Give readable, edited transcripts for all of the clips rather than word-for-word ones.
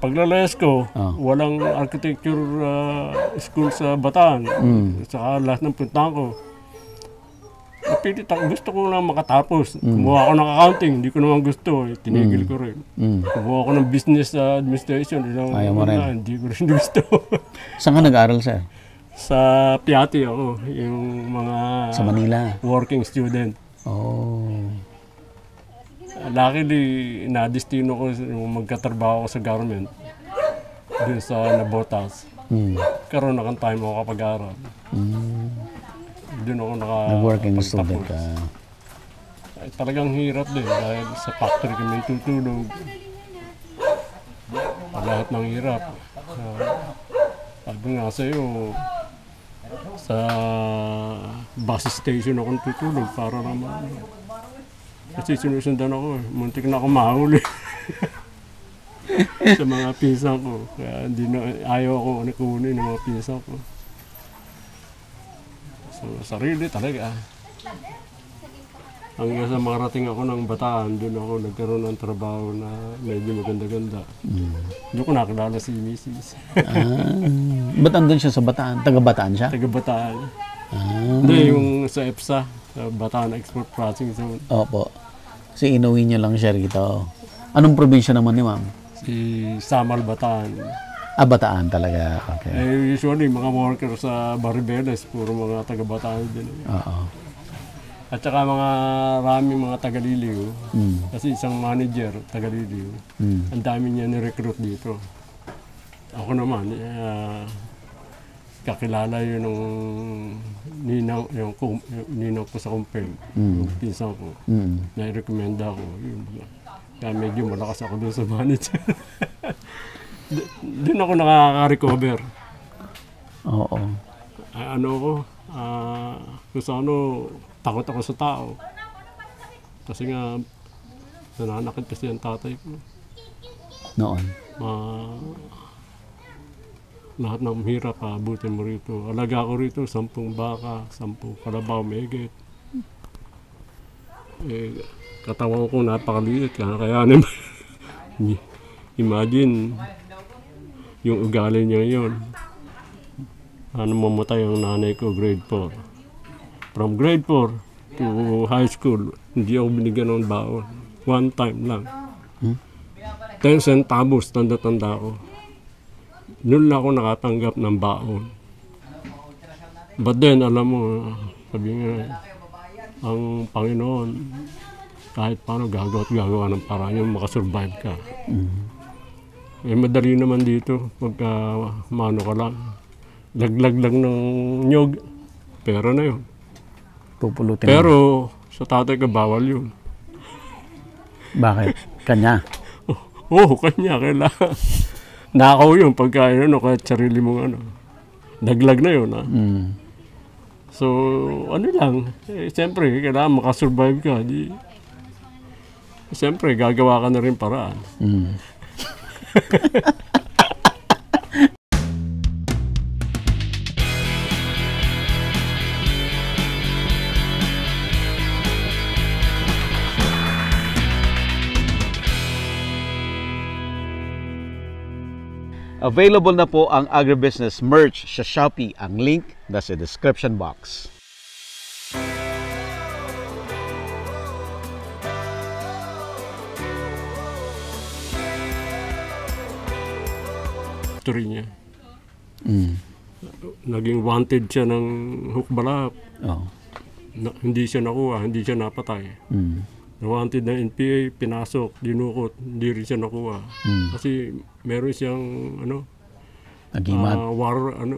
Paglalayas ko, walang architecture school sa Bataan. Saka lahat ng puntahan ko. Napilit ako, gusto ko lang makatapos. Kumuha ako ng accounting, hindi ko naman gusto. Tinigil ko rin. Kumuha ako ng business administration, ayaw mo rin. Hindi ko rin gusto. Saan ka nag-aaral, sir? Sa Piatti ako, yung mga Sa Manila. working student. Oh. Luckily, na-destino ko magkatrabaho ko sa government. Dun sa Nabotas. Karoon na kang time ako kapag-aral. Doon ako nag-working student ka. Talagang hirap din dahil sa factory kami tutulog. Lahat ng hirap. Sabi nga sa'yo, sa bus station akong tutulog para naman. Kasi sinusundan ako eh. Muntik na ako mahuli. Sa mga pinsan ko. Kaya ayaw ako kunin ng mga pinsan ko. So, sarili talaga. Hanggang sa marating ako ng Bataan, doon ako nagkaroon ng trabaho na medyo maganda-ganda. Doon ko nakilala si Mrs. Ba't andun siya sa Bataan? Taga-Bataan siya? Taga-Bataan. Hindi, yung sa EPSA, sa Bataan Export Processing Zone. Opo. Kasi inuwi niya lang siya rito. Anong probinsya naman ni ma'am? Si Samal Bataan. Bataan talaga. Okay. Usually, mga worker sa Baribeles, puro mga taga-Bataan din. Oo. At saka mga taga-Liliw. Kasi isang manager, taga-Liliw. Ang dami niya ni-recruit dito. Ako naman, kakilala yun nung ninang ko sa kumpel. Yung pinsan ko. Na-recommenda ko. Kaya medyo malakas ako doon sa manager. Doon ako nakaka-recover. Oo. Kung sa takot ako sa tao. Kasi nga, nananakit kasi ang tatay ko. Noon? Lahat ng hirap, abutin mo rito. Alaga ko rito, 10 baka, 10 kalabaw, megit. Katawan ko napakaliit. Kaya imagine, yung ugali niya yun. Mamatay ang nanay ko, grade 4. From grade 4 to high school, hindi ako binigyan ng baon. One time lang. 10 centavos, tanda-tanda ko. Noon lang ako nakatanggap ng baon. But then, alam mo, sabi nga, ang Panginoon, kahit paano gagawa ng paraan yung makasurvive ka. Madali naman dito, pagka mano ka lang. Laglag lang ng nyog, pera na yun. Pupulutin. Pero sa tatay ka, bawal yun. Bakit? Kanya? Oo, kanya. Kailangan. Nakaw yun pagka kahit sarili mong Laglag na yun. So, lang. Siyempre, kailangan makasurvive ka. Siyempre, gagawa ka na rin paraan. Available na po ang agribusiness merch sa Shopee. Ang link nasa description box. History niya. Naging wanted siya ng hukbalap. Hindi siya nakuha, hindi siya napatay. Wanted ng NPA, pinasok, dinukot, hindi rin siya nakuha. Kasi meron siyang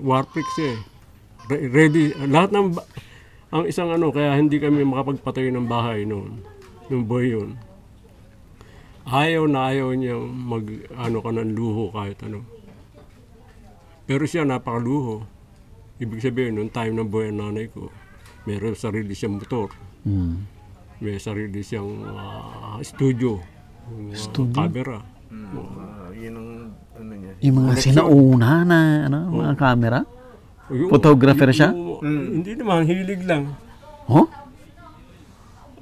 war pricks eh. Ready, lahat ng ang isang kaya hindi kami makapagpatayo ng bahay noon. Yung boy yun. Ayaw niyang ka ng luho kahit ano. Pero siya napakaluho. Ibig sabihin, noong time ng buhay ng nanay ko, meron sarili siyang motor. May sarili siyang studio. Camera. Yun ang niya. Yung mga sinauna na mga camera? Photographer siya? Hindi naman, hilig lang.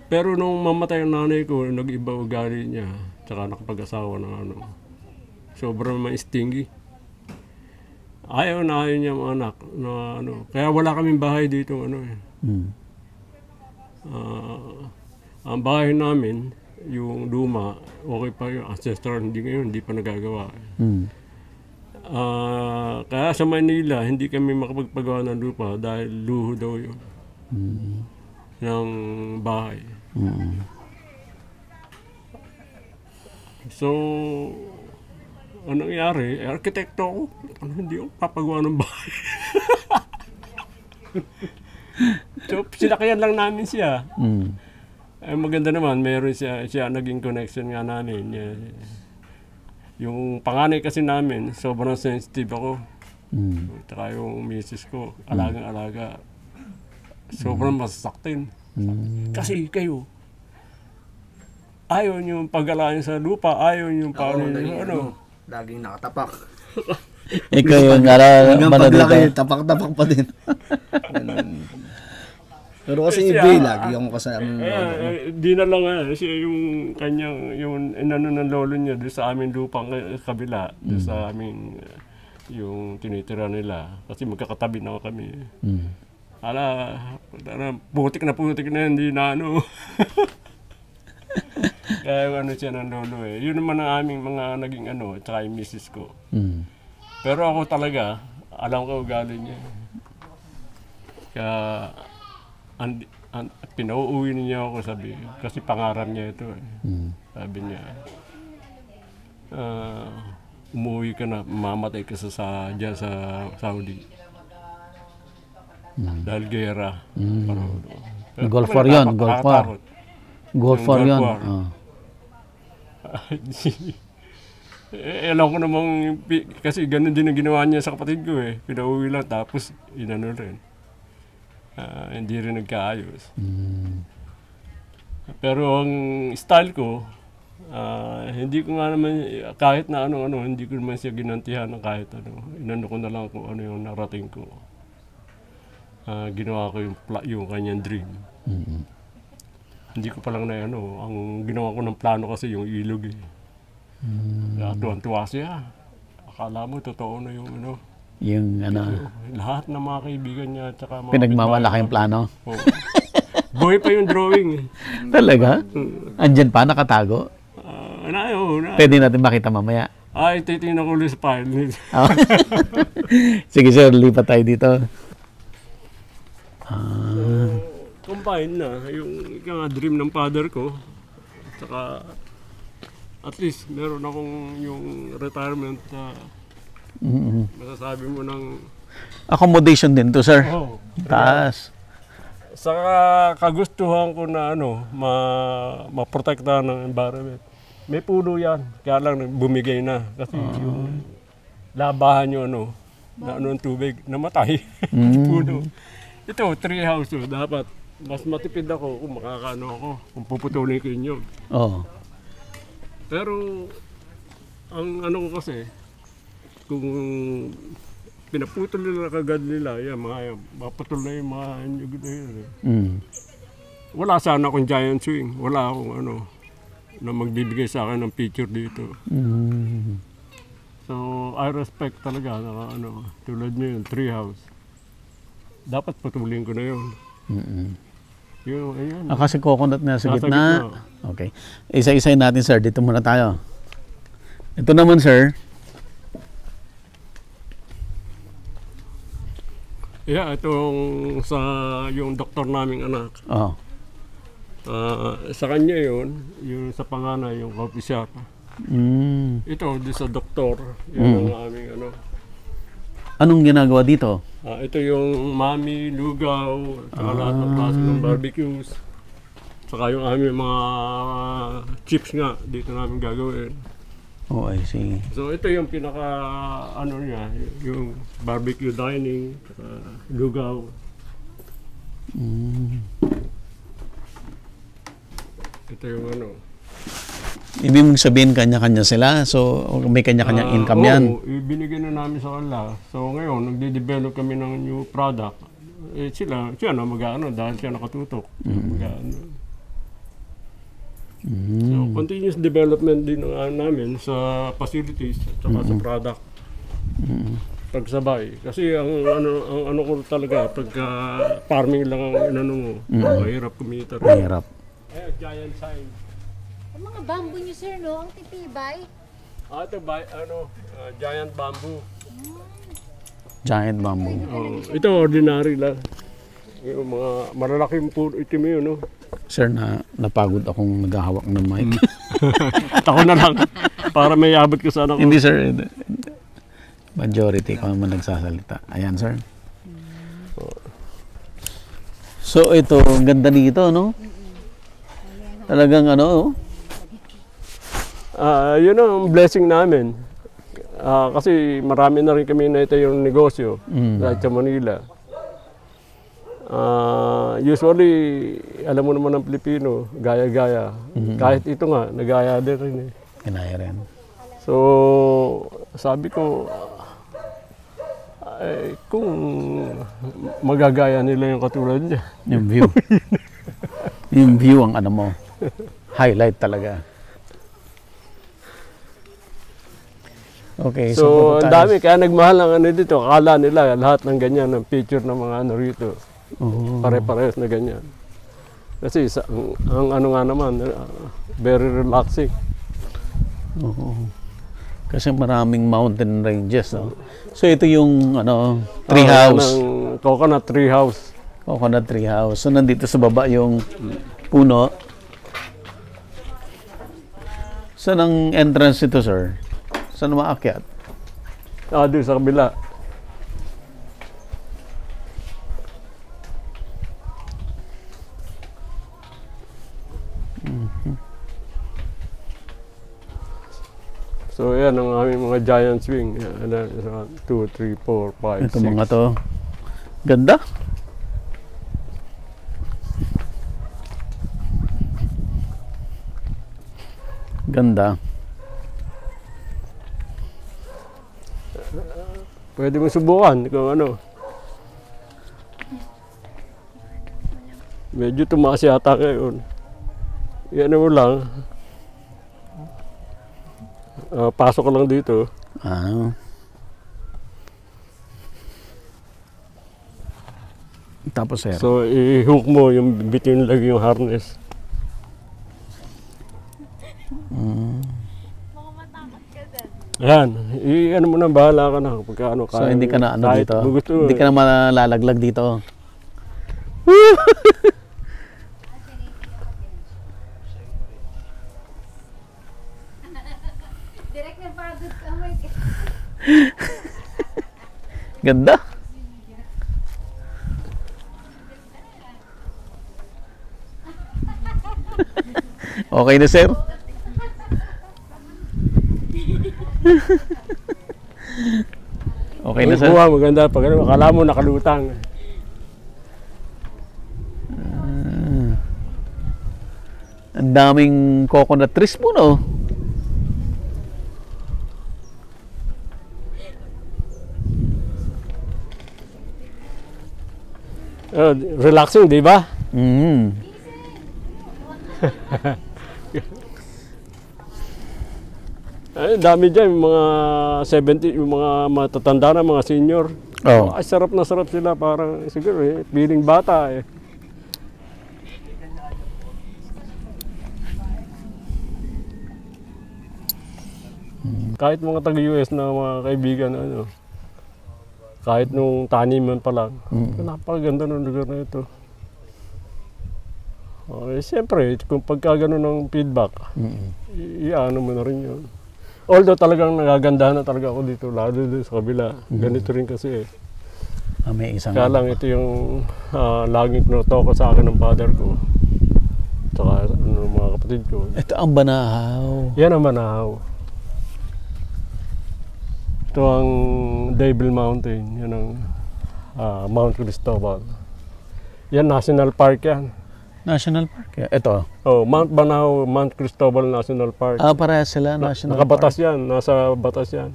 Pero nung mamatay ang nanay ko, nag-iba ugali niya. Tsaka nakapag-asawa ng sobrang ma-stingy. Ayaw niya mga anak na ano. Kaya wala kaming bahay dito ano eh. Ang bahay namin, yung luma, okay pa yung ancestral, hindi pa nagagawa. Kaya sa Manila, hindi kami makapagpagawa ng lupa dahil luho daw yun ng bahay. So, anong nangyari? Arkitekto ako. Hindi ako papagawa ng bahay. So, sinakayan lang namin siya. Maganda naman, meron siya naging connection nga namin. Yung panganay kasi namin, sobrang sensitive ako. Tsaka yung misis ko, alagang-alaga. Sobrang masasaktin. Kasi kayo, ayaw nyo pag-alain sa lupa, ayaw nyo paano ano. Laging nakatapak. Ikaw yung Hanggang paglaki, tapak-tapak pa din. Pero kasi iba lagi akong kasama. Di na lang siya yung kanyang, yung inano ng lolo niya doon sa aming lupang kabila, doon sa aming yung tinitira nila. Kasi magkakatabi na kami. Putik na hindi na ano. Kaya ano siya ng lolo eh. Yun naman ang aming mga naging ano, tsaka yung misis ko. Pero ako talaga, alam ko ugali niya. Kaya pinauuwi niya ako kasi pangarap niya ito eh. Sabi niya, umuwi ka na, mamatay ka dyan sa Saudi. Dahil gera. Golf war yun, Golf war. Golf war yun. Alam ko namang, kasi ganun din ang ginawa niya sa kapatid ko eh. Pinauwi lang, tapos inano rin. Hindi rin nagkaayos. Pero ang style ko, hindi ko nga naman, kahit na ano-ano, hindi ko naman siya ginantihan ng kahit ano. Inano ko na lang kung ano yung narating ko. Ginawa ko yung kanyang dream. Hindi ko pa lang na ano, ang ginawa ko ng plano kasi yung ilog eh. Tuwan-tuwa siya. Akala mo, totoo na yung ano. Yung ano. Lahat ng mga kaibigan niya at saka mga Pinagmamalaki yung plano. Oh. Buhay pa yung drawing eh. Talaga? Andyan pa, nakatago? Pwede natin makita mamaya. Ay, titingnan ko ulit sa file. Sige sir, lipat tayo dito. Combine na yung dream ng father ko. Saka at least meron akong yung retirement na masasabi mo ng Accommodation din to sir. Taas. Saka kagustuhan ko na maprotektahan ng environment. May puno yan, kaya lang bumigay na. Kasi yung labahan nyo na ang tubig, namatay. Puno. Ito, tree house dapat mas matipid ako kung makakaano ako, kung puputulin ko yun. Pero, ang ko kasi, kung pinaputol nila kagad nila, maputol na yung mga anyog na yun. Wala sana akong giant swing, wala akong na magbibigay sa akin ng picture dito. So, I respect talaga na tulad nyo yung tree house. Dapat putulin ko na yun. Ayun. Kasi coconut na sa gitna. Okay. Isa-isayin natin sir. Dito muna tayo. Ito naman sir. Itong yung doktor naming anak. Oh. Sa kanya yun, yung sa panganay, yung coffee shop. Ito, di sa doktor. Yun ang aming Anong ginagawa dito? Ito yung mami, lugaw, saka lahat ng klase ng barbecues. Saka yung aming mga chips nga, dito namin gagawin. Oh, I see. So ito yung pinaka, niya, yung barbecue dining, saka lugaw. Ito yung Ibig mong sabihin kanya-kanya sila? So, may kanya-kanyang income yan? Oo, ibinigay na namin sa kanila. So ngayon, nagde-develop kami ng new product. Siya na mag-ano dahil siya nakatutok. So, continuous development din namin sa facilities at saka sa product. Pagsabay. Kasi ang ano ko talaga, pagka farming lang ang inano mo, mahirap kumita rin. Mahirap. Ay, giant sign. Ang mga bamboo niyo, sir, no? Ang titibay. Ito, giant bamboo. Giant bamboo. Ito, ordinary lang. Yung mga malalaking puno, itim yun, no? Sir, napagod akong naghahawak ng mic. Ako na lang. Para may abot ko sana ko. Hindi, sir. Majority ko naman nagsasalita. Ayan, sir. So, ito, ang ganda nito, no? Talagang ano, Yun ang blessing namin. Kasi marami na rin kami na ito yung negosyo dahil sa Manila. Usually, alam mo naman ng Pilipino, gaya-gaya. Kahit ito nga, nagaya din rin eh. kinaya rin. So, sabi ko, kung magagaya nila yung katulad niya. Yung view. Yung view ang ano mo. Highlight talaga. Okay, So, punta ang tayo. dami. Kaya nagmahal ang ano dito. Akala nila lahat ng ganyan, ng picture ng mga ano rito. Oo. Pare-parehas na ganyan. Kasi ang ano nga naman, very relaxing. Oo. Kasi maraming mountain ranges. No? So ito yung ano, tree house. Ng coconut tree house. Coconut tree house. So nandito sa baba yung puno. Saan ang entrance ito, sir? Saan maakyat? Doon sa kabila. So yan ang aming mga giant swing. 2, 3, 4, 5, 6. Ito mga to. Ganda. Ganda. Pwede mo subukan kung ano. Medyo tumaas yata ngayon. Yan mo lang. Pasok ka lang dito. Ah. Tapos sir. So, i-hook mo yung between leg yung harness. Yan. I-ano mo na, bahala ka na. Pagka ano, So hindi ka na ano kahit dito. mo gusto, Hindi ka na malalaglag dito. Direct na pagod ka, my God. Ganda. Okay na, sir. Okay na, sir. Buha, maganda. Pag ano, akala mo nakalutang. Ang daming coconut trees po, no? Relaxing, di ba? Mm. Ay, dami dyan, yung mga 70, yung mga matatanda na, mga senior. Oh. Ay, sarap na sarap sila, parang siguro feeling bata eh. Kahit mga taga-US na mga kaibigan, ano, kahit nung taniman pa lang, napakaganda ng lugar na ito. Okay, siyempre, kung pagka ganun ng feedback, i-ano mo na rin yun. Although talagang nagagandahan na talaga ako dito, lalo dito sa kabila. Ganito rin kasi eh. May isang Kaya lang ito yung laging pinotoko sa akin ng father ko. Tsaka ano, mga kapatid ko. Ito ang Banahaw. Yan ang Manahaw. Ito ang Devil Mountain. Yan ang Mount Cristobal. Yan, National Park yan. National Park. Ito. Oh, Mount Banahaw, Mount Cristobal National Park. Parehas sila. National Nakabatas Park. yan, nasa batas yan.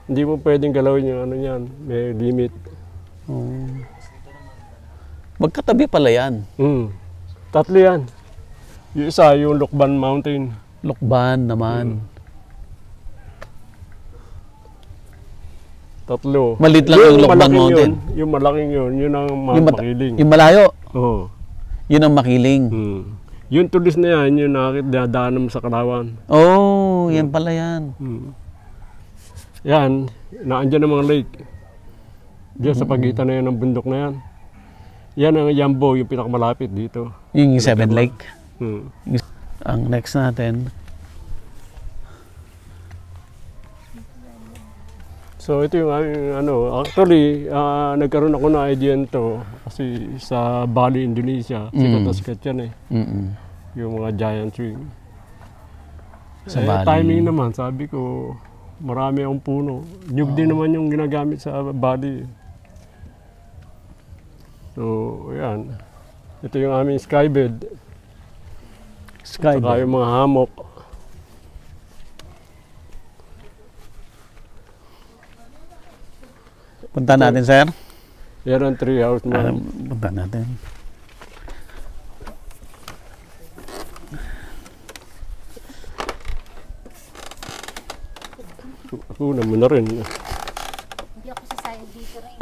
Hindi mo pwedeng galawin yung ano yan, may limit. Magkatabi pala yan. Tatlo yan. Yung isa, yung Lukban Mountain. Lukban naman. Tatlo. Maliit lang yung Lukban malaking Mountain. Yung malaking yun ang makiling. Yung malayo, Oo. yun ang makiling. Yung tulis na yan, yung nakidadaanan mo sa Kalawan. Oh, yan pala yan. Yan, naandyan ang mga lake. Diyan sa pagitan na yan ng bundok na yan. Yan ang Yambo, yung pinakamalapit dito. Yung Seven Lake. Hmm. Ang next natin, So ito yung aming actually nagkaroon ako ng idea nito kasi sa Bali, Indonesia, sikat na sikat yan eh. Yung mga giant swing. Sa Bali. Timing naman, sabi ko, marami akong puno. Nyug din naman yung ginagamit sa Bali. So, yan. Ito yung aming skybed. Saka yung mga hammock. punta natin, sir. Yan ang tree house mo. Punta natin. Ako naman na rin. Hindi ako sasayang dito rin.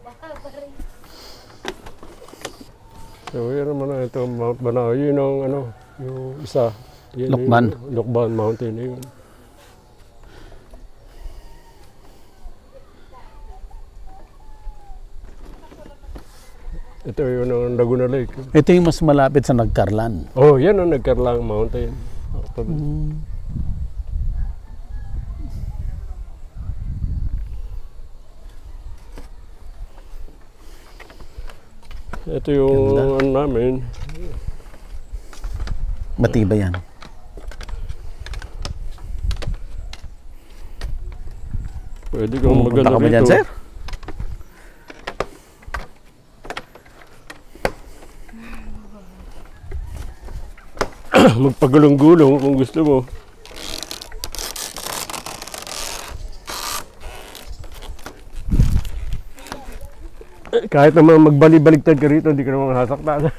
Baka ba rin? So, yan naman na ito, Mount Banahaw. Yun ang yung isa. Yan Lukban. Yung Lukban Mountain na yun. Ito yun ang Laguna Lake. Ito yung mas malapit sa Nagkarlan. Oh, yan ang Nagkarlang Mountain. Ito yung ano namin. Matibay yan. Pwede kang Punta maganda ka ba dyan, rito. sir? Magpagulong-gulong kung gusto mo. Kahit naman magbali-baligtad ka rito, hindi ka naman hasaktan.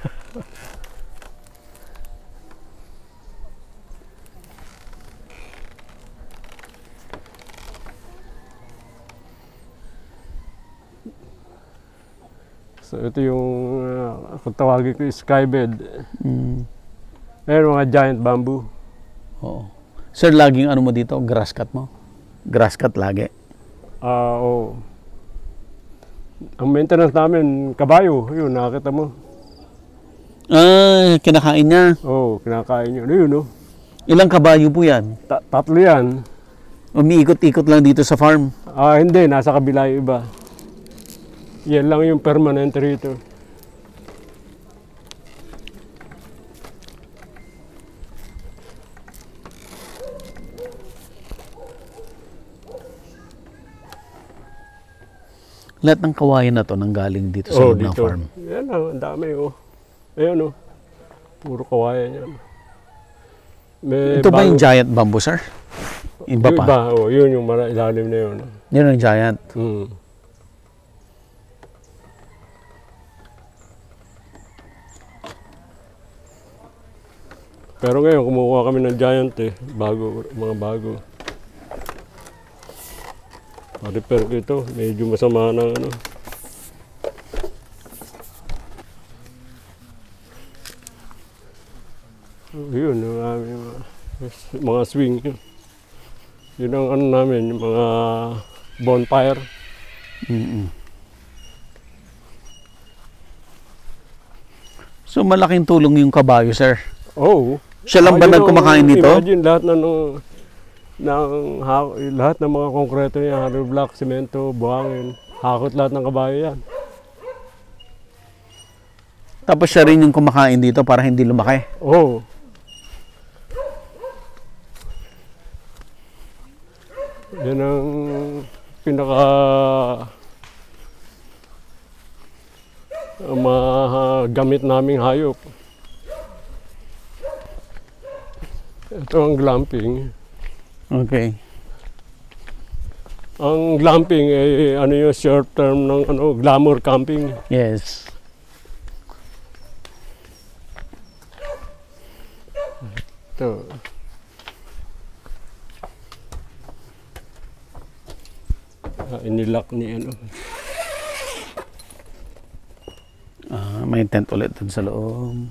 So ito yung kung tawagin ko skybed. Meron mga giant bamboo. Oo. Sir, laging ano mo dito? Grass cut mo? Grass cut lagi. Oo. Ang maintenance namin, kabayo. Yun, nakakita mo. Ah, kinakain niya. Oo, kinakain nyo. Yun, no? Ilang kabayo po yan? Tatlo yan. Umiikot-ikot lang dito sa farm. Hindi, nasa kabila yung iba. Yan lang yung permanent rito. Lahat ng kawayan na to nanggaling dito sa loob ng dito. farm. Yan lang, ang dami, oh. Ayun, oh. Puro kawayan yan. May Ito ba yung giant bamboo, sir? Iba yung pa? iba, yun yung ilalim na yun. Yun ang giant. Pero ngayon, kumukuha kami ng giant mga bago. Repair ko ito, medyo masama na Yun, yung aming mga swing. Yun ang namin, yung mga bonfire. So malaking tulong yung kabayo, sir. Oh. Siya lang ba kumakain nito? Imagine lahat lahat ng mga konkreto niya, hollow block, semento, buhangin, hakot lahat ng kabayo yan. Tapos siya rin yung kumakain dito para hindi lumaki. Oh. Yan ang pinaka gamit naming hayop. Ito ang glamping. Okay. Ang glamping, ano yung short term ng glamour camping. Yes. Ito. Inilak ni May tent ulit dun sa loob.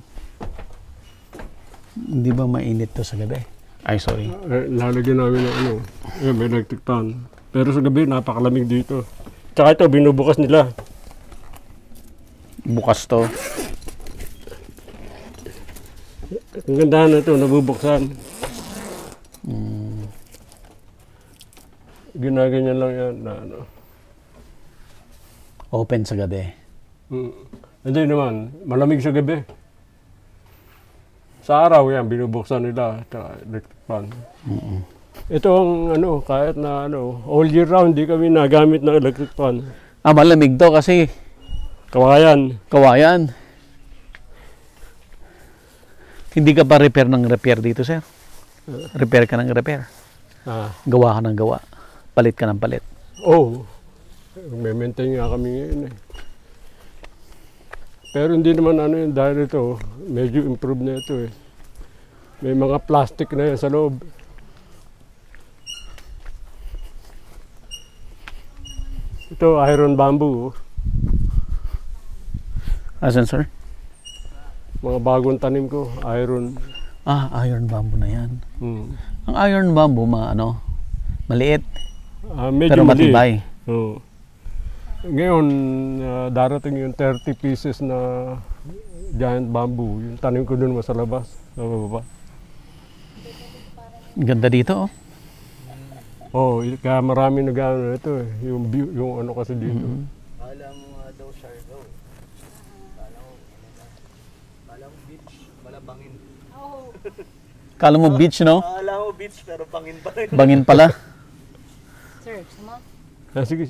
Hindi ba mainit to sa gabi? Ay, sorry. Lalagyan namin ng may electric fan. Pero sa gabi, napakalamig dito. Tsaka ito, binubukas nila. Bukas to. Ang ganda na ito, nabubuksan. Ginaganyan lang yan na Open sa gabi. Hindi naman, malamig sa gabi. Sa araw yan, binubuksan nila. Tsaka electric fan. Ito ang kahit na all year round, di kami nagamit ng electric fan. Malamig to kasi Kawayan. kawayan. Hindi ka ba repair ng repair dito, sir? Repair ka ng repair. Gawa ka ng gawa. Palit ka ng palit. May maintain nga kami ngayon Pero hindi naman yun, dahil ito, medyo improve na ito May mga plastic na yan sa loob. Ito, iron bamboo. Asan, sir? Mga bagong tanim ko, iron. Iron bamboo na yan. Hmm. Ang iron bamboo, maliit, Medyo pero maliit. matibay. Oo. Ngayon, darating yung 30 pieces na giant bamboo. Yung tanim ko dun sa labas, sa baba. Ganda dito, Kaya marami nag-ano ito Yung kasi dito. Alam mo nga daw, Siargao. Alam mo beach, malabangin. Kala mo beach, no? Alam mo beach, pero bangin pa rin. Bangin pala. Sir, sama? Sige.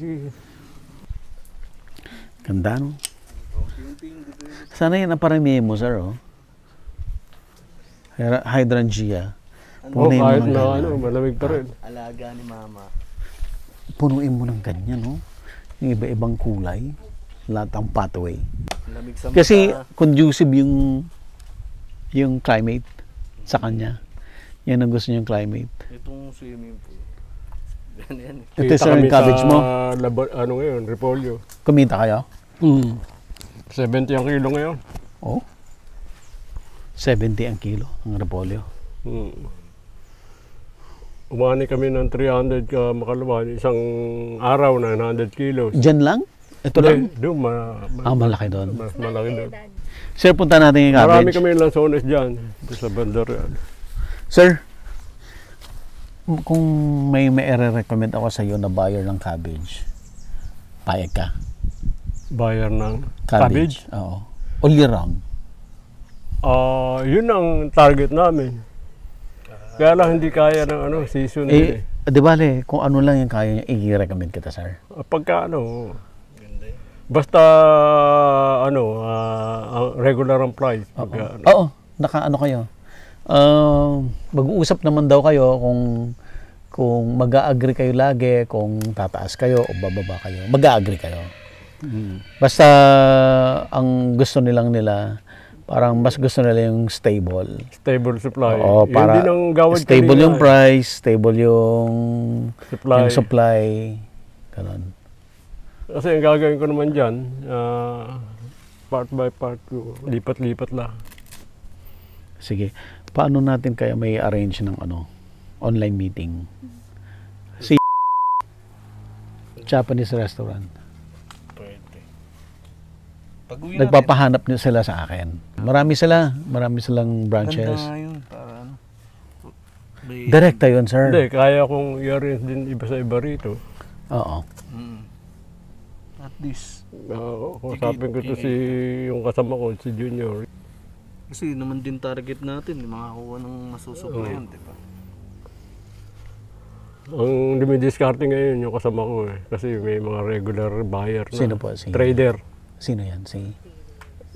Ganda, no? Sana yan ang paramihin mo, sir, Hydrangea. Punuin mo Kahit ng na ganyan. malamig pa rin. Alaga ni mama. Punuin mo ng ganyan, no? Yung iba-ibang kulay. Lahat ang pathway. Lamig sa Kasi mata. conducive yung climate sa kanya. Yan ang gusto niyang climate. Itong swimming pool. Yan. Ito, Kita sir, yung kami cabbage sa mo. ngayon, repolyo. Kumita kayo? 70 ang kilo ngayon. 70 ang kilo ang repolyo. Umani kami ng 300 ka Makalawan, isang araw na 900 kilos. Diyan lang? Ito lang? Doon, Malaki doon. mas malaki doon. Sir, punta natin yung Marami cabbage. kami lansones dyan, sa bandar yan. Sir, kung may recommend ako sa iyo na buyer ng cabbage, payag ka? Buyer ng Cabbage? Oo. All year round? Yun ang target namin. Kaya lang hindi kaya ng season. Di ba kung ano lang yung kaya niya, i-recommend kita, sir. Pagka basta regular ang price. Pagka, Oo, naka-ano kayo. Mag-uusap naman daw kayo kung mag-a-agree kayo lagi, kung tataas kayo o bababa kayo. Mag-a-agree kayo. Basta ang gusto nila, parang mas gusto nila yung stable. Stable supply. Oo, Yun para din ang gawad stable kanina, yung price, stable yung supply. yung supply. Ganun. Kasi ang gagawin ko naman dyan, part by part, lipat-lipat lang. Sige. Paano natin kaya may arrange ng online meeting? Japanese restaurant. Pwede. Pag-uwi Nagpapahanap niyo sila sa akin. Marami silang branches. Ganda nga yun. Para Direkta yun, sir. Hindi, kaya kong i-arrange din iba sa iba rito. Oo. At least. Kausapin ko to yung kasama ko, si Junior. Kasi naman din target natin, makakuha ng masusuplayan, di ba? Ang dumidiscarte ngayon yung kasama ko kasi may mga regular buyer na. Sino po? Trader. Sino yan?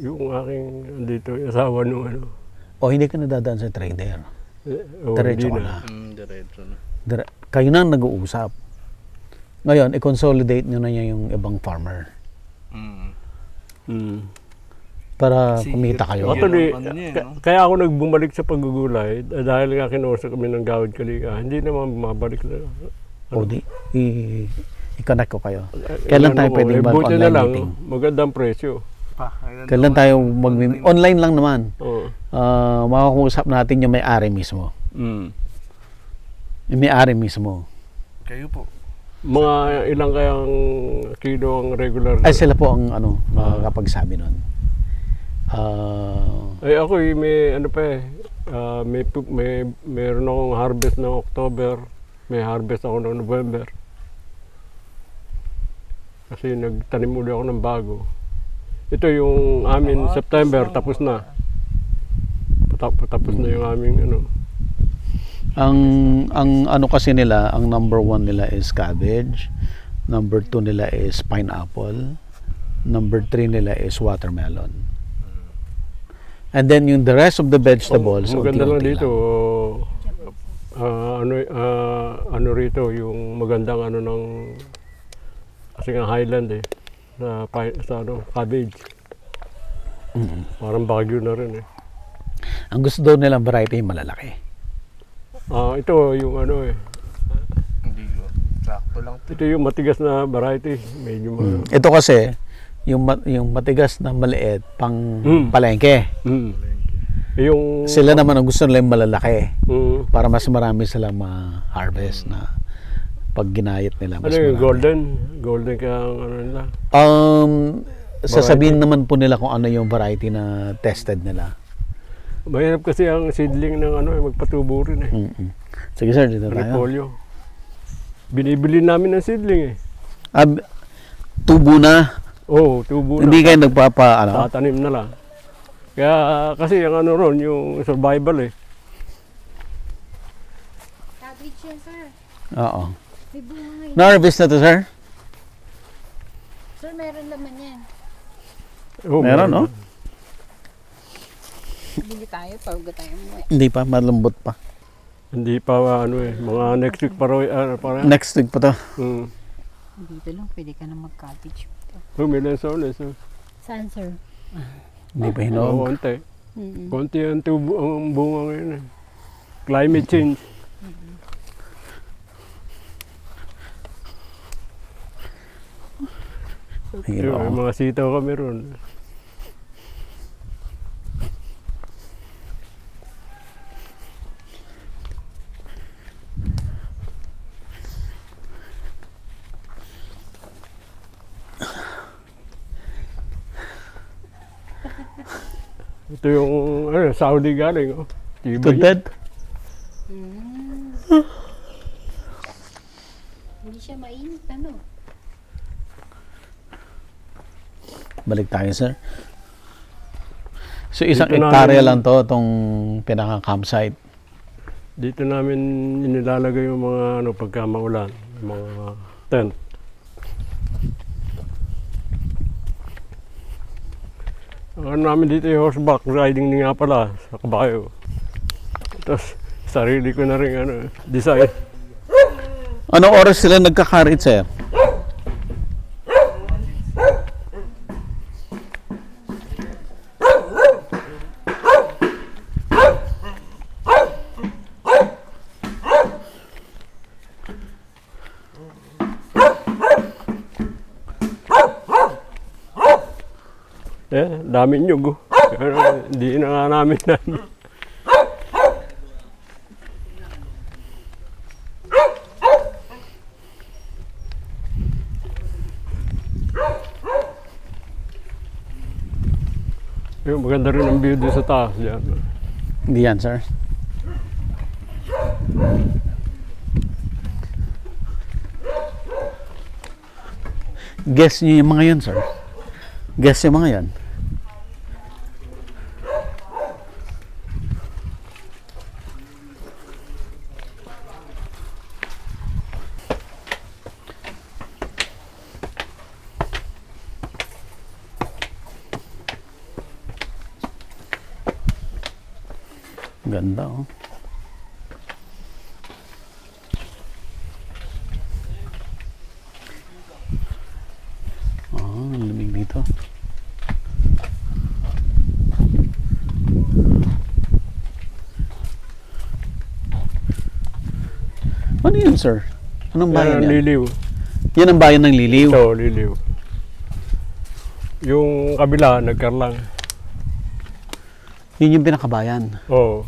Yung aking dito, asawa nung O hindi ka nadadaan sa trader. Diretso ka na. Diretso na. Kayo na nag-uusap. Ngayon, i-consolidate nyo na niya yung ibang farmer Mm. para Kasi kumita kayo. yun- Actually, ano niya, no? kaya ako nagbumalik sa paggugulay dahil nga kinausap kami ng Gawad Kalika. Hindi naman bumabalik na. O di, i-connect ko kayo. Kailan tayo pwedeng buti na mag-online lang, meeting? magandang presyo. Kailan tayo online lang naman. Oo. Makakausap natin yung may-ari mismo. Mm. Yung may-ari mismo. Kayo po. Mga ilang kayang kilo ang regular? Ay, sila po ang makakapagsabi nun. Ay ako may ano pa eh. Meron akong harvest ng October. May harvest ako ng November. Kasi nagtanim ulit ako ng bago. Ito yung amin September, tapos na. Tapos na yung aming ano. Ang ano kasi nila, ang number 1 nila is cabbage, number 2 nila is pineapple, number 3 nila is watermelon. And then yung the rest of the vegetables, Maganda lang unti-unti dito. Ano rito, yung magandang ano ng kasi nga highland eh. Sa ano, cabbage. Parang Baguio na rin eh. Ang gusto daw nilang variety yung malalaki. Ito yung ano eh. Hindi ko. Sakto lang. Ito yung matigas na variety. Medyo Ito kasi, yung matigas na maliit, pang palengke. Yung Sila naman ang gusto nila yung malalaki. mm, Para mas marami silang ma-harvest na pag ginayat nila. Mas ano yung marami. golden kaya ang ano nila. Sasabihin naman po nila kung ano yung variety na tested nila. Mahirap kasi ang seedling ng ano magpatubo rin eh. Sige sir, dito tayo. Repolyo. Binibili namin ng seedling eh. Tubo na. Oo, tubo na. Hindi kayo nagpapa, Tatanim na lang. Kaya kasi ang ano ron, yung survival eh. Cabbage yan, sir. Oo. May bunga ngayon. Na-harvest na to sir? Sir, meron laman yan. Oo, Meron, no? Bili tayo, pag tayo mo eh. Hindi pa, malambot pa. Hindi pa ano eh, mga next week para. Next week pa to. Dito lang, pwede ka na mag-cottage. May lansones. Saan, sir? Hindi pa hinog. Konti. Konti ang tubo ang bunga ngayon eh. Climate change. May mga sitaw kami ron. Ito yung Saudi galing. Oh. Tunted? Hindi siya mainit, ano? Balik tayo sir. So isang Dito hektarya namin- lang to, itong pinaka-campsite. Dito namin inilalagay yung mga pagka maulan, yung mga tent. Ang ano namin dito yung horseback riding din nga pala sa kabayo. Tapos sarili ko na rin design. Anong oras sila nagkakarit sir? Dami nyug. Pero hindi na nga namin. Yung maganda rin ang view doon sa taas dyan. Hindi yan sir. Guess nyo yung mga yun sir. Guess yung mga yan. Ganda oh. Ano yun, sir? Anong bayan Yan, yan? Liliw. Yan ang bayan ng Liliw. Ito, Liliw. Yung kabila, nagkarlang. Yun yung pinakabayan. Oo.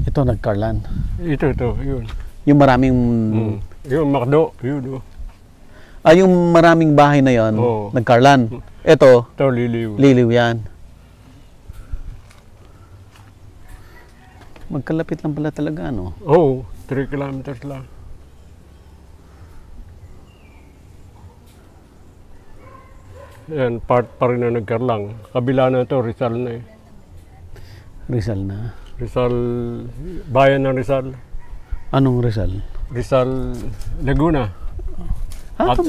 Ito, nagkarlan. Ito, yun. Yung maraming... Yung Macdo, yun. yung maraming bahay na yon, Oo. nagkarlan. Ito, Ito, Liliw. Liliw yan. Magkalapit lang pala talaga, no? Oo, 3 kilometers lang. Yan, part pa rin na nagkarlang. Kabila na ito, Rizal na eh. Rizal na. Rizal, bayan ng Rizal. Anong Rizal? Rizal, Laguna.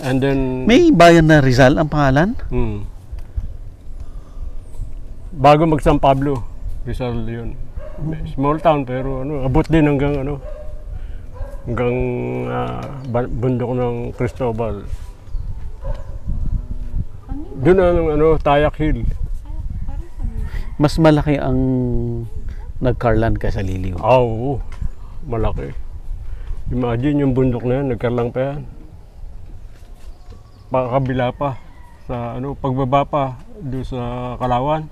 And then, May bayan na Rizal ang pangalan? bago mag San Pablo, Rizal yun. Small town pero abot din hanggang bundok ng Cristobal. Doon ang Tayak Hill. Mas malaki ang nagkarlan kaysa Liliw. Oo, malaki. Imagine yung bundok na yan, nagkarlang pa yan. Pakabila pa. Sa pagbaba pa doon sa Kalawan,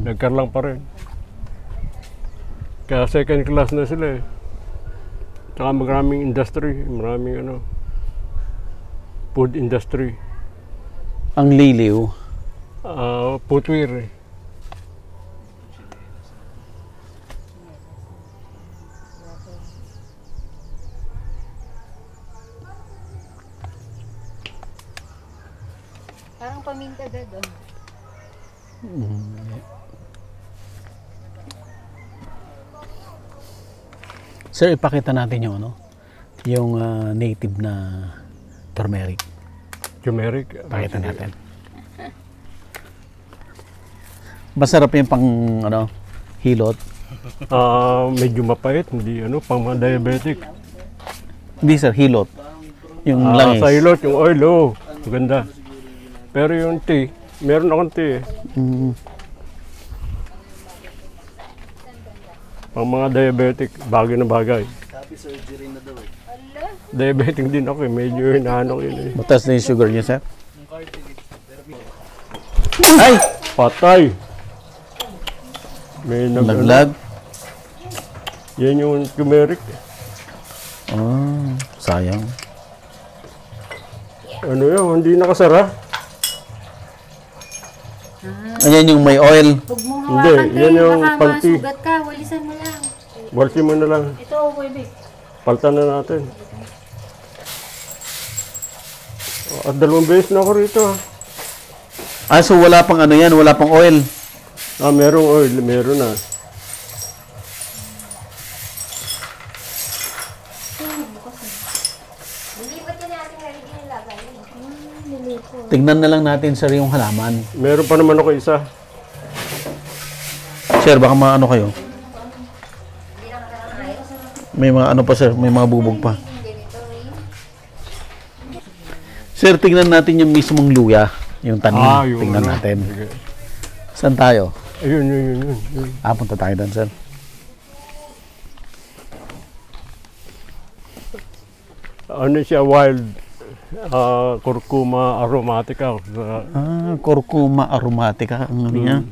nagkarlang pa rin. Kaya second class na sila eh. Tsaka maraming industry, maraming food industry. Ang Liliw, Footwear eh. Parang paminta agad, oh. sir, ipakita natin yung native na turmeric. Turmeric. Pakita natin. Masarap yung pang hilot. Medyo mapait, hindi pang mga diabetic. Hindi sir, hilot. Yung langis. Sa ilot, yung oil, maganda. Pero yung tea, meron akong tea eh. Pang mga diabetic, bagay na bagay. Happy surgery na daw eh. Diabetic din ako eh, medyo hinahanok yun eh. Mataas na yung sugar niya, sir. Ay! Patay! May Naglag. Yan yung turmeric. Sayang. Yun, hindi nakasara. Ayan yung may oil. Huwag mong Hindi, hawakan, yan Tay. yung Baka panty. masugat ka. Walisan mo lang. Walsi mo na lang. Ito, baby. Paltan na natin. At 2 beses na ako rito. So wala pang yan, wala pang oil. Merong oil, meron na. Tignan na lang natin, sir, yung halaman. Meron pa naman ako isa. Sir, baka maano kayo. May mga pa, sir, may mga bubog pa. Sir, tignan natin yung mismong luya, yung tanim. Yung Tignan natin. Saan tayo? Ayun. Punta tayo doon, sir. Siya, wild curcuma aromatica. Curcuma aromatica ang niya.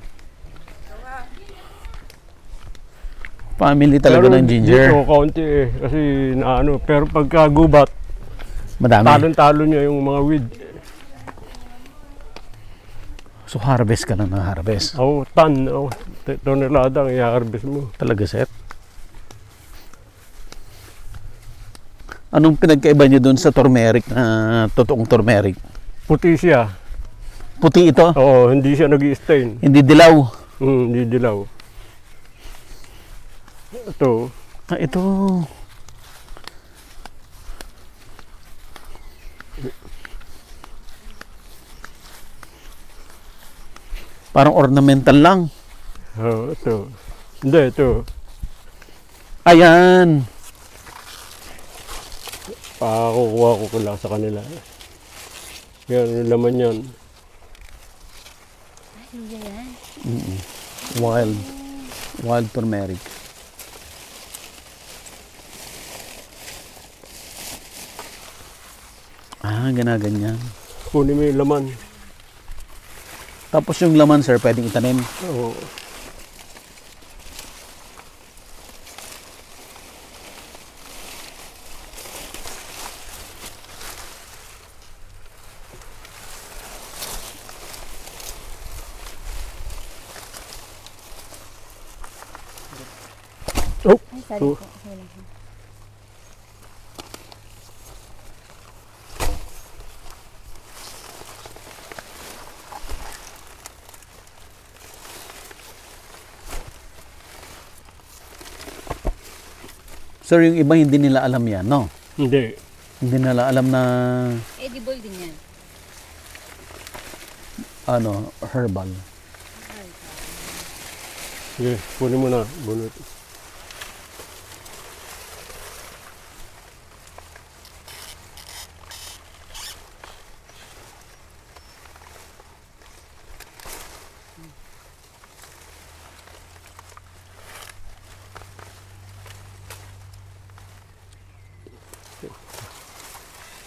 Family talaga ng ginger. Dito, kaunti eh. Kasi pero pagka gubat, Madami. talon-talo niya yung mga weed. So harvest ka na ng harvest. Tonelada ang i-harvest mo. Talaga, sir. Anong pinagkaiba niyo doon sa turmeric na totoong turmeric? Puti siya. Puti ito? Oo, hindi siya nag-i-stain. Hindi dilaw? Hindi dilaw. Ito. Ito. Parang ornamental lang. Ito. Hindi, ito. Ayan. Kukuha ko lang sa kanila. Yan, yung laman yan. Wild. Wild turmeric. Ganaganyan. Kunin mo yung laman. Tapos yung laman, sir, pwedeng itanim. Oo. Oh, Ay, sorry so, po. Wala po. Sir, yung iba hindi nila alam yan, no? hindi. Hindi nila alam na, Edible din yan. herbal. Sige, kunin mo na. Bunot.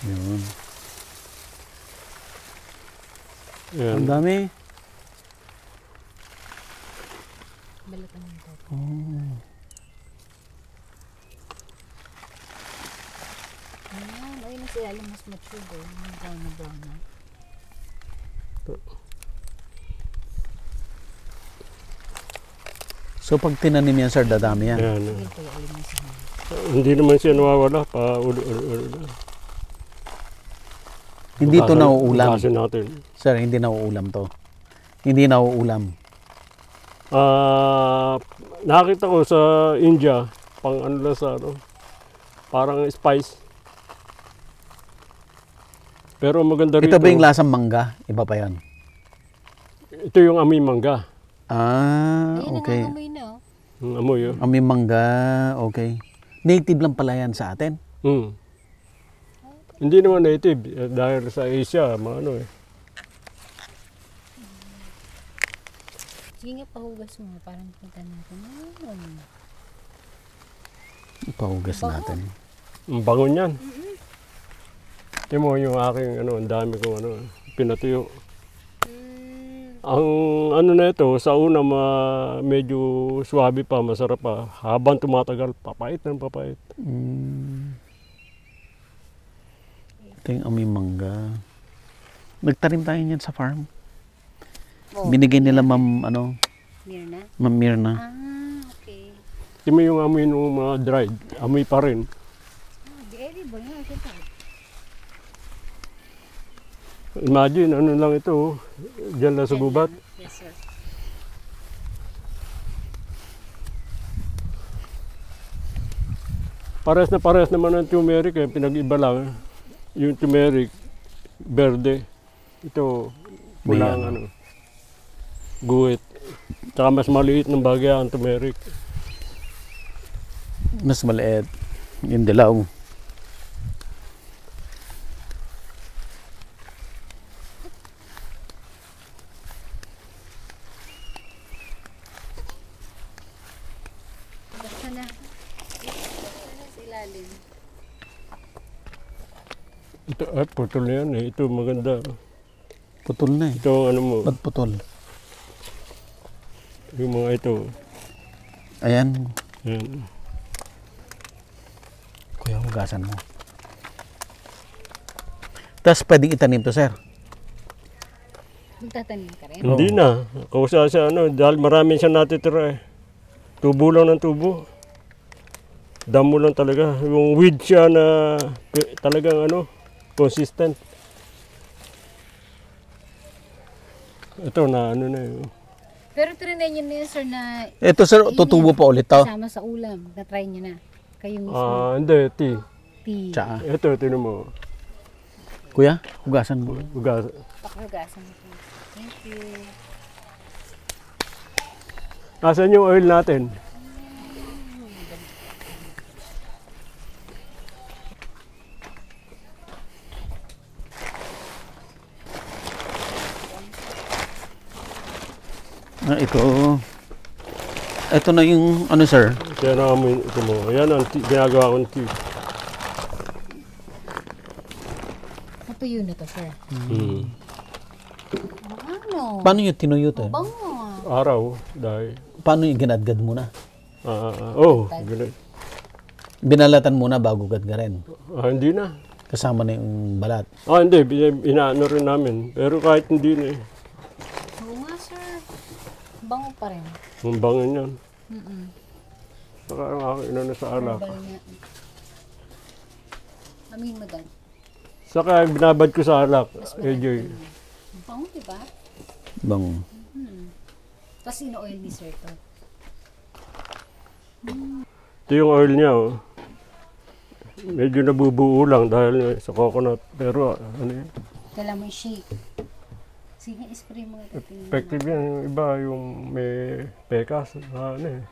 Yun. Ayan. Ang dami. Balatan mo ito. Ayan, ayun na sila. Mas mature eh. Yung brown na brown na. So, pag tinanim yan, sir, dadami yan. Ayan. Sige po, ayun na sila. Hindi naman siya nawawala. Pa uli. Hindi to nauulam. Bukasan natin. Sir, hindi nauulam to. Hindi nauulam. Nakita ko sa India, pang ano lang sa ano, parang spice. Pero maganda rito. Ito ba yung lasang mangga? Iba pa yan. Ito yung amoy mangga. Ayun, Okay. nangangamoy na oh. Yung amoy yun. Amoy mangga, okay. Native lang pala yan sa atin. Hindi naman native. Dahil sa Asia, mga ano eh. Sige nga, pahugas mo. Parang kita natin. Pahugas Bango. natin. Ang bango niyan. Tingnan mo yung aking ano, ang dami kong ano, pinatuyo. Ang ano na ito, sa una medyo swabe pa, masarap pa. Habang tumatagal, papait ng papait. Ito yung amoy mangga. Nagtanim tayo niyan sa farm. Oh, Binigay nila Ma'am Mirna? Mirna. Okay. Tingnan mo yung amoy ng mga dried. Amoy pa rin. Edible nga. Kita. Imagine, ano lang ito, dyan lang sa gubat. Yes, sir. Pares naman ang turmeric eh, pinag-iba lang. Yung turmeric, verde. Ito, pulang May ano, guhit. Tsaka mas maliit ng bagay ang turmeric. Mas maliit. Yung dilaw. Basta na. Basta na sa ilalim. Ito, ay, putol na yan eh. Ito maganda. Putol na eh. Ito ang ano mo, Ba't putol? yung mga ito. Ayan. Yan. Kuya, hugasan mo. Tapos pwedeng itanim to, sir. Magtatanim ka rin. Hindi na. Kausa sa ano, dahil marami siya natitira eh. Tubo lang ng tubo. Damo lang talaga. Yung weed siya na talagang ano, consistent. Ito na ano na yun. Pero trinay nyo na yun, sir, na Ito, sir, tutubo pa ulit to. kasama sa ulam. Na-try nyo na. Kayo mismo. Hindi, tea. Tea. Tsaka. Ito, tinan mo. Kuya, hugasan mo. Ugas. Pakihugasan mo po. Thank you. Asan yung oil natin? Ito. Ito na yung ano sir. Kaya namin ito mo. Ayan ang ginagawa kong tea. Natuyo na to, sir. Mm. Ano? Paano yung tinuyo to? Bango. Araw, dahil. Paano yung ginadgad muna? Ganun. Binalatan muna bago gadgarin. Hindi na. Kasama na yung balat. Hindi. Inaano rin namin. Pero kahit hindi na eh. Oo nga, sir. Bango pa rin. Ang bangin yan. Mm-mm. Saka ang aking inano sa alak. Herbal nga. Amin mo dad. Saka binabad ko sa alak. AJ. Bango, diba? Bang. Tapos ino-oil ni sir to. Ito yung oil niya. Oh. Medyo nabubuo lang dahil sa coconut. Pero ano yun? Kailangan mo i-shake. Sige, spray mo nga ito. Effective yan. Yung iba yung may pekas. Ano eh.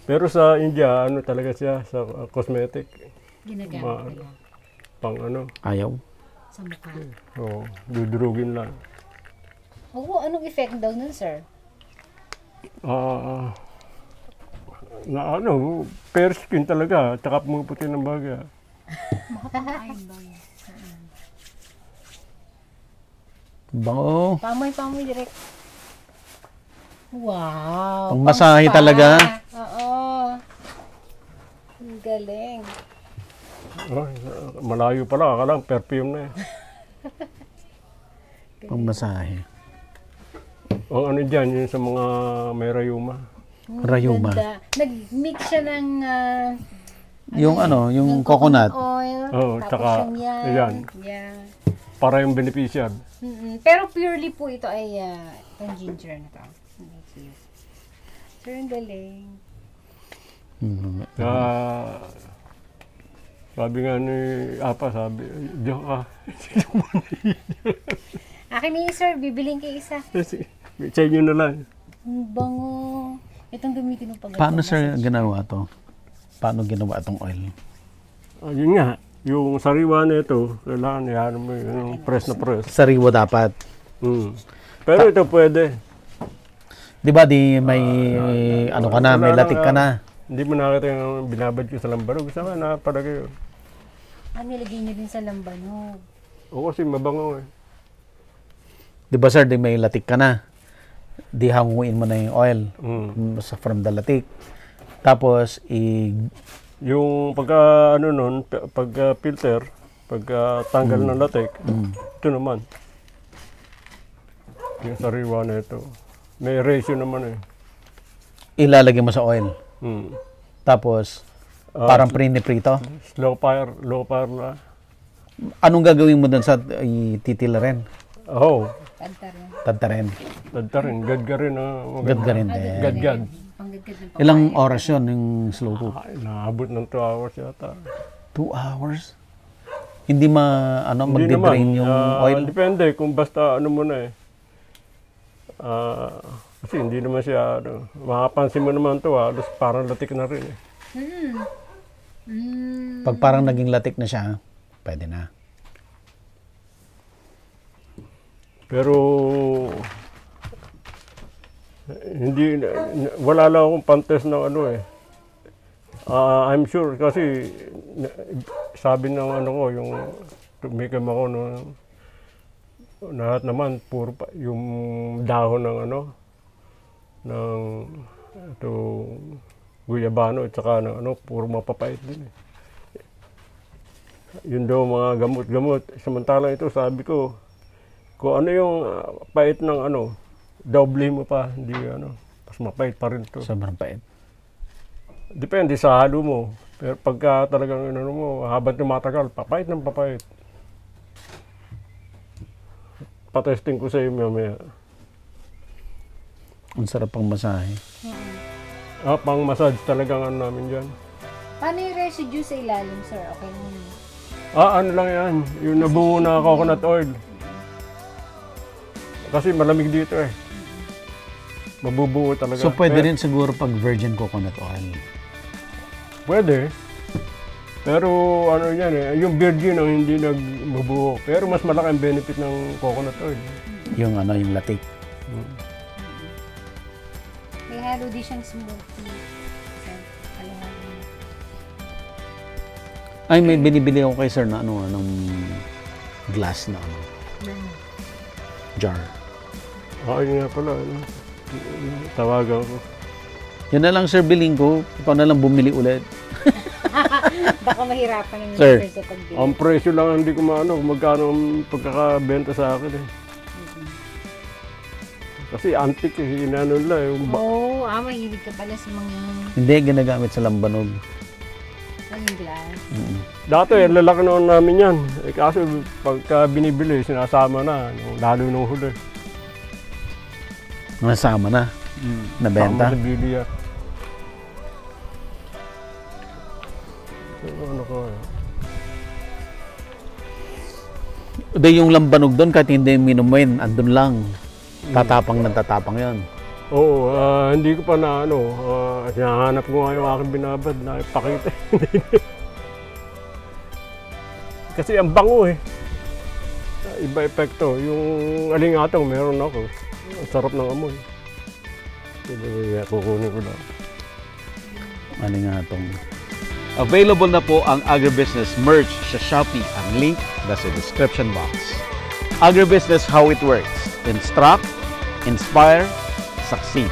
Pero sa India, ano talaga siya sa cosmetic. Ginagamit nila. Pang ano. Ayaw. Sa mukha. Dudurugin lang. Oo, anong effect daw nun, sir? Na ano, fair skin talaga. Tsaka pumuputi ng baga. Bango. Pamoy direct. Wow. Pangmasahe pang-spa. talaga. Oo. Ang galing. Malayo pala. Akala perfume na eh. Pangmasahe. Ang ano dyan, yun sa mga may rayuma. Rayuma. Ganda. Nag-mix siya ng Yung ano, yung ng coconut. oil. Oo, tapos tsaka, yung yan. ayan. Yeah. Para yung beneficial. Pero purely po ito ay itong ginger na to. Sir, ang galing. Sabi nga ni Apa, diyan ka. Akin ni sir, bibiling kay isa. Sa inyo na lang. Ang bango. Itong gamitin mo pag Paano sir ginawa to? Paano ginawa itong oil? Yun nga, yung sariwa na ito, kailangan yan mo yung press na press. Sariwa dapat. Pero ito pwede. Di ba di may ano ka na, may latik ka na. Hindi mo nakita yung binabad ko sa lambanog. Gusto ka na palagay yun. nilagay niyo din sa lambanog. Oo, kasi mabango eh. Di ba sir, di may latik ka na. Di hanguin mo na yung oil from the latik. Tapos, yung pagka ano nun, pagka filter, pagka tanggal ng latik, ito naman. Yung sariwa na ito. May ratio naman eh. ilalagay mo sa oil. Tapos, parang prito. Low fire na. Anong gagawin mo dun sa titila rin? Oo. Tadta rin. Tadta rin. Gadga rin. Gadga rin din. Gadgad. Panggadgad ng papaya. Ilang oras yun yung slow cook? Ay, naabot ng 2 hours yata. 2 hours? Hindi Hindi mag-drain yung oil? Depende kung basta ano mo na eh. Kasi hindi naman siya, makapansin mo naman ito, halos parang latik na rin eh. Pag parang naging latik na siya, pwede na. Pero wala lang akong pantest ng ano eh. I'm sure kasi sabi ng ano ko, yung tumikam ako no, lahat naman puro yung dahon ng ano ng ito guyabano at saka ng ano puro mapapait din eh. Yun daw mga gamot-gamot. Samantalang ito sabi ko kung ano yung pait ng ano, doble mo pa, hindi ano, mas mapait pa rin to. Sobrang pait. Depende sa halo mo. Pero pagka talagang ano mo, habang tumatagal, papait ng papait. Patesting ko sa iyo mamaya. Ang sarap pang masahe. Pang massage talagang ano namin dyan. Paano yung residue sa ilalim, sir? Okay naman. Ano lang yan, yung nabuo na coconut oil. Kasi malamig dito eh. Mabubuo talaga. So pwede rin siguro pag virgin coconut oil. Pwede. Pero ano yan eh, yung virgin ang hindi nagbubuo. Pero mas malaki ang benefit ng coconut oil. Yung ano, yung latik. Lalo di siyang smoothie. Sa kalahatin. Ay, may binibili ako kay sir na ano, ng glass na ano, jar. Ayun nga pala. Ano? Tawagan ko. Yan na lang sir, biling ko. Ikaw na lang bumili ulit. Baka mahirapan ng Sir. sa pagbili. Ang presyo lang hindi ko maano kung magkano ang pagkakabenta sa akin eh. Kasi antique eh, inano nila eh. Oo, mahilig ka pala sa mga Hindi, ginagamit sa lambanog. glass. Dati, lalaki noon namin yan. Eh, kaso pagka binibili, sinasama na, lalo nung huli. Nasama na. Nabenta. Sama sa biliar. Ano ko eh. Hindi yung lambanog doon, kahit hindi minumin, andun lang. Tatapang ng tatapang yon. Oo, hindi ko pa na ano, hinahanap ko nga yung aking binabad na ipakita. Kasi ang bango eh. Iba epekto. Yung alingatong meron ako. Ang sarap ng amoy. Kukunin ko lang. Ano nga itong... Available na po ang Agribusiness merch sa Shopee. Ang link nasa description box. Agribusiness, how it works. Instruct, inspire, succeed.